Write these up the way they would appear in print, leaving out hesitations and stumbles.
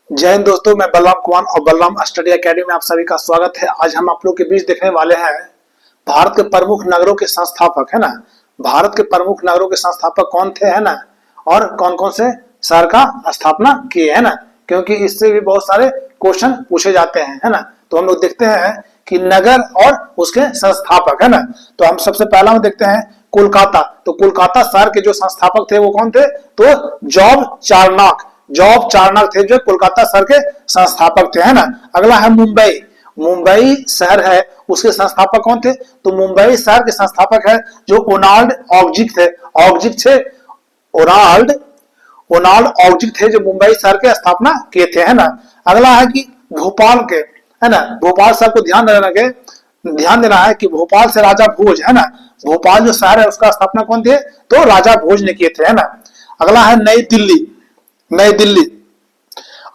जय हिंद दोस्तों, मैं बलराम कुमार और बलराम स्टडी एकेडमी में आप सभी का स्वागत है। आज हम आप लोग के बीच देखने वाले हैं भारत के प्रमुख नगरों के संस्थापक, है ना। भारत के प्रमुख नगरों के संस्थापक कौन थे, है ना, और कौन कौन से शहर का स्थापना किए, है ना, क्योंकि इससे भी बहुत सारे क्वेश्चन पूछे जाते हैं, है ना। तो हम लोग देखते हैं कि नगर और उसके संस्थापक, है ना। तो हम सबसे पहला में देखते हैं कोलकाता। तो कोलकाता शहर के जो संस्थापक थे वो कौन थे, तो जॉब चार्नक थे जो कोलकाता शहर के संस्थापक थे, है ना। अगला है मुंबई। मुंबई शहर है उसके संस्थापक कौन थे, तो मुंबई शहर के संस्थापक है जो ओनाल्ड ऑक्जिक थे। ओनाल्ड ओनाल्ड ऑक्जिक थे जो मुंबई शहर के स्थापना किए थे, है ना। अगला है कि भोपाल के, है ना, भोपाल शहर को ध्यान देना है कि भोपाल से राजा भोज, है ना, भोपाल जो शहर है उसका स्थापना कौन थे, तो राजा भोज ने किए थे, है ना। अगला है नई दिल्ली। नई दिल्ली,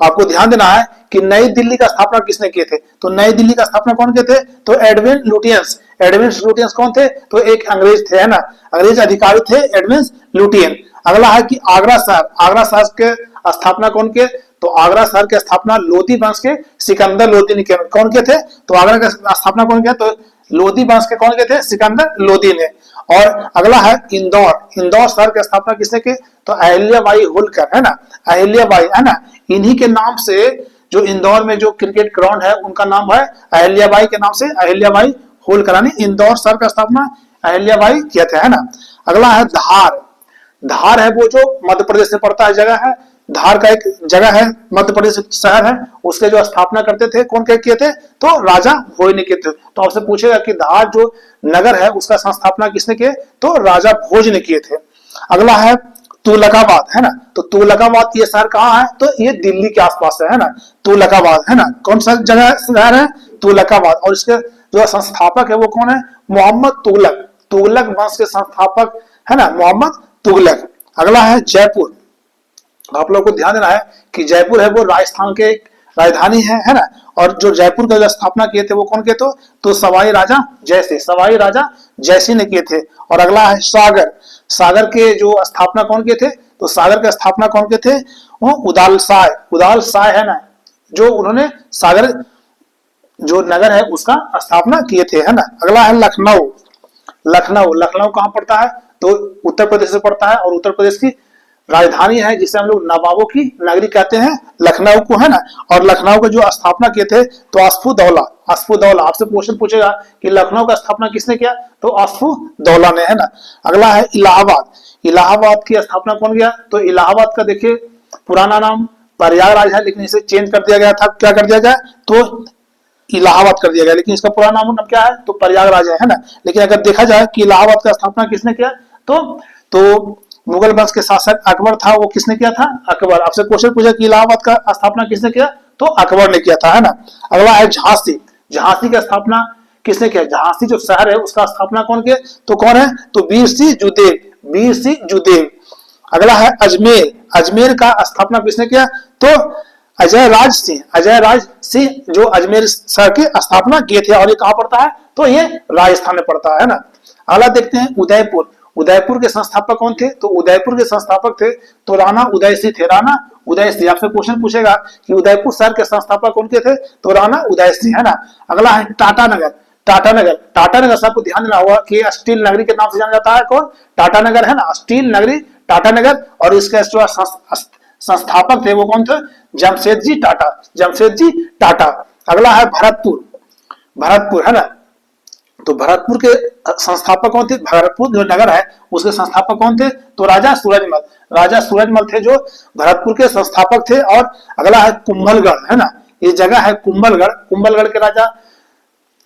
आपको ध्यान देना है कि नई दिल्ली का स्थापना किसने किए थे, तो नई दिल्ली का स्थापना कौन किए थे, तो एडविन लुटियंस कौन थे, तो एक अंग्रेज थे, है ना, अंग्रेज अधिकारी थे एडविन लुटियन। अगला है कि आगरा शहर के स्थापना कौन किए, तो आगरा शहर की स्थापना लोधी वंश के सिकंदर लोधी ने किया। कौन किए थे, तो आगरा का स्थापना कौन किया, तो लोधी वंश के कौन किए थे, सिकंदर लोधी ने। और अगला है इंदौर शहर की स्थापना किसने की, तो अहिल्याबाई होलकर, है ना, अहिल्याबाई, है ना। इन्हीं के नाम से जो इंदौर में जो क्रिकेट ग्राउंड है उनका नाम है अहिल्याबाई के नाम से, अहिल्याबाई होलकर ने इंदौर शहर का स्थापना अहिल्याबाई किया था, है ना। अगला है धार है वो जो मध्य प्रदेश में पड़ता है जगह है। धार का एक जगह है, मध्य प्रदेश शहर है, उसके जो स्थापना करते थे कौन किए थे, तो राजा भोज ने किए थे। तो आपसे पूछेगा कि धार जो नगर है उसका संस्थापना किसने किए, तो राजा भोज ने किए थे। अगला है तुगलकाबाद, है ना। तो तुगलकाबाद ये शहर कहाँ है, तो ये दिल्ली के आसपास है ना, तुगलकाबाद, है ना। कौन सा जगह शहर है, तुगलकाबाद। और इसके जो संस्थापक है वो कौन है, मोहम्मद तुगलक वंश के संस्थापक, है ना, मोहम्मद तुगलक। अगला है जयपुर। आप लोगों को ध्यान देना है कि जयपुर है वो राजस्थान के एक राजधानी है ना। और जो जयपुर का जो स्थापना किए थे वो कौन किए थे, तो सवाई राजा जयसिंह ने किए थे। और अगला है सागर के जो स्थापना कौन किए थे, तो सागर के स्थापना कौन किए थे, वो उदालसाय, है ना, जो उन्होंने सागर जो नगर है उसका स्थापना किए थे, है ना। अगला है लखनऊ कहाँ पड़ता है, तो उत्तर प्रदेश से पड़ता है, और उत्तर प्रदेश की राजधानी है जिसे हम लोग नवाबों की नगरी कहते हैं लखनऊ को, है ना। और लखनऊ का जो स्थापना किए थे तो अस्फुदौला। आपसे क्वेश्चन पूछेगा कि लखनऊ का स्थापना किसने किया, तो अस्फुदौला ने, है ना। अगला है इलाहाबाद की स्थापना कौन किया, तो इलाहाबाद का देखिए पुराना नाम प्रयागराज है, लेकिन इसे चेंज कर दिया गया था, क्या कर दिया गया, तो इलाहाबाद कर दिया गया, लेकिन इसका पुराना नाम क्या है, तो प्रयागराज है ना। लेकिन अगर देखा जाए कि इलाहाबाद का स्थापना किसने किया, तो मुगल वंश के शासक अकबर था, वो किसने किया था, अकबर। आपसे क्वेश्चन पूछा कि इलाहाबाद का स्थापना किसने किया, तो अकबर ने किया था, है ना। अगला है झांसी का स्थापना किसने किया, झांसी जो शहर है उसका स्थापना कौन किया, तो कौन है, तो वीर सिंह जुदेव। अगला है अजमेर का स्थापना किसने किया, तो अजय राज सिंह जो अजमेर शहर की स्थापना किए थे। और ये कहाँ पड़ता है, तो ये राजस्थान में पड़ता है ना। अगला देखते हैं उदयपुर के संस्थापक कौन थे, तो उदयपुर के संस्थापक थे तो राणा उदय सिंह। आपसे क्वेश्चन पूछेगा कि उदयपुर शहर के संस्थापक कौन के थे, तो राणा उदय सिंह, है ना। अगला है टाटानगर सबको ध्यान देना होगा कि स्टील नगरी के नाम से जाना जाता है, कौन, टाटानगर, है ना, स्टील नगरी टाटानगर। और इसके जो संस्थापक थे वो कौन थे, जमशेदजी टाटा। अगला है भरतपुर, है ना। तो भरतपुर के संस्थापक कौन थे, भरतपुर जो नगर है उसके संस्थापक कौन थे, तो राजा सूरजमल थे जो भरतपुर के संस्थापक थे। और अगला है कुंभलगढ़, है ना, ये जगह है कुंभलगढ़ के राजा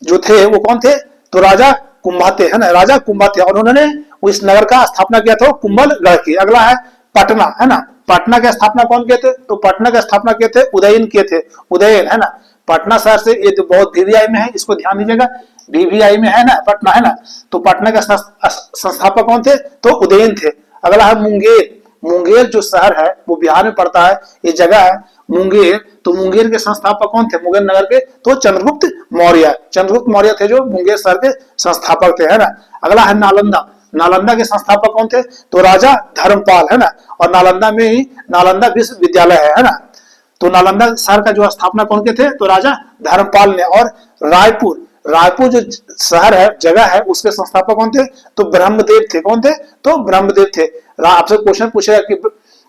जो थे वो कौन थे, तो राजा कुंभाते, है ना, राजा कुंभाते। और उन्होंने इस नगर का स्थापना किया था कुंभलगढ़ की। अगला है पटना, है ना, पटना की स्थापना कौन किए थे, तो पटना की स्थापना किए थे उदयन, है ना। पटना शहर से ये तो बहुत वीवीआई में है, इसको ध्यान दीजिएगा, वीवीआई में है ना पटना, है ना। तो पटना के संस्थापक कौन थे, तो उदयन थे। अगला है मुंगेर जो शहर है वो बिहार में पड़ता है, ये जगह है मुंगेर। तो मुंगेर के संस्थापक कौन थे, मुंगेर नगर के, तो चंद्रगुप्त मौर्य थे जो मुंगेर शहर के संस्थापक थे, है ना। अगला है नालंदा के संस्थापक कौन थे, तो राजा धर्मपाल, है ना। और नालंदा में ही नालंदा विश्वविद्यालय है ना। तो नालंदा शहर का जो स्थापना कौन के थे? तो राजा धर्मपाल ने। और रायपुर, रायपुर जो शहर है, जगह है, उसके संस्थापक कौन थे? तो ब्रह्मदेव थे। कौन थे? तो ब्रह्मदेव थे। आपसे क्वेश्चन पूछेगा कि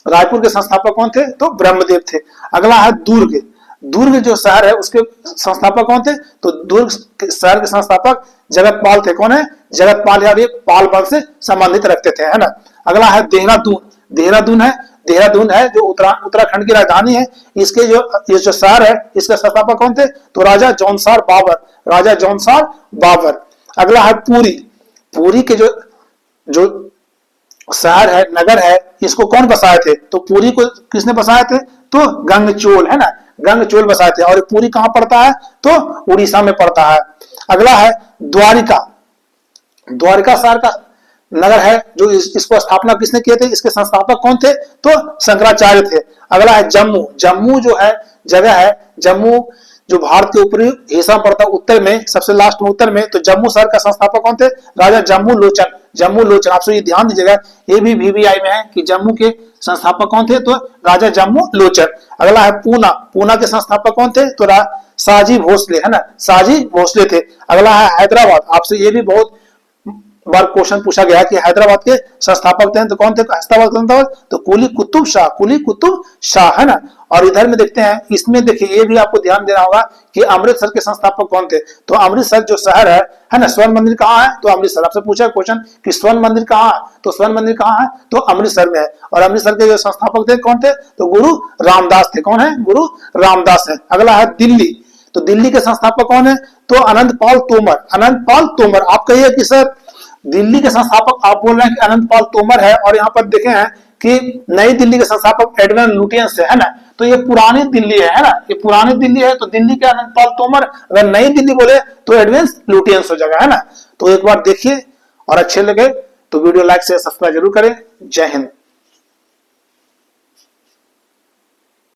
रायपुर के संस्थापक कौन थे? तो ब्रह्मदेव थे। अगला है दुर्ग। दुर्ग जो शहर है उसके संस्थापक कौन थे? तो दुर्ग शहर के संस्थापक जगतपाल थे। कौन है? जगतपाल है, और ये पाल वंश से संबंधित रखते थे, है ना। अगला है देहरादून। देहरादून है, देहरादून है जो उत्तराखंड की राजधानी है। इसके ये जो शहर है, इसके संस्थापक कौन थे? तो राजा जौनसार बाबर। राजा जौनसार बाबर। अगला है पुरी। पुरी के जो शहर है, नगर है, इसको कौन बसाए थे? तो पुरी को किसने बसाए थे? तो गंगचोल, है ना, गंगचोल बसाए थे। और पुरी कहां पड़ता है? तो उड़ीसा में पड़ता है। अगला है द्वारिका। द्वारिका शहर का नगर है जो इसको स्थापना किसने किए थे? इसके संस्थापक कौन थे? तो शंकराचार्य थे। अगला है जम्मू। जम्मू जो है जगह है, जम्मू जो भारत के ऊपरी हिस्सा पड़ता है, उत्तर में, सबसे लास्ट में उत्तर में, तो जम्मू शहर का संस्थापक कौन थे? राजा जम्मू लोचन। जम्मू लोचन, आपसे ये ध्यान दीजिएगा, ये भी VVI में है कि जम्मू के संस्थापक कौन थे? तो राजा जम्मू लोचन। अगला है पूना। पूना के संस्थापक कौन थे? तो साजी भोसले, है ना, साजी भोसले थे। अगला है हैदराबाद। आपसे ये भी बहुत बार क्वेश्चन पूछा गया कि हैदराबाद के संस्थापक थे, तो कौन थे हैदराबाद? तो कुली कुतुब शाह। कुली कुतुब शाह, है ना। और इधर में देखते हैं, इसमें देखिए ये भी आपको ध्यान देना होगा कि अमृतसर के संस्थापक कौन थे? तो अमृतसर जो शहर है ना, स्वर्ण मंदिर कहाँ है? तो अमृतसर। आपसे पूछा क्वेश्चन कि स्वर्ण मंदिर कहाँ है? तो स्वर्ण मंदिर कहाँ है? तो अमृतसर में है। और अमृतसर के जो संस्थापक थे कौन थे? तो गुरु रामदास थे। कौन है? गुरु रामदास है। अगला है दिल्ली। तो दिल्ली के संस्थापक कौन है? तो अनंतपाल तोमर। अनंतपाल तोमर। आप कहिए कि सर दिल्ली के संस्थापक आप बोल रहे हैं कि अनंतपाल तोमर है, और यहाँ पर देखे हैं कि नई दिल्ली के संस्थापक एडवर्ड लुटियंस है ना। तो ये पुरानी दिल्ली है ना, ये पुरानी दिल्ली है। तो दिल्ली के अनंतपाल तोमर, अगर नई दिल्ली बोले तो एडवर्ड लुटियंस हो जाएगा, है ना। तो एक बार देखिए, और अच्छे लगे तो वीडियो लाइक से सब्सक्राइब जरूर करें। जय हिंद।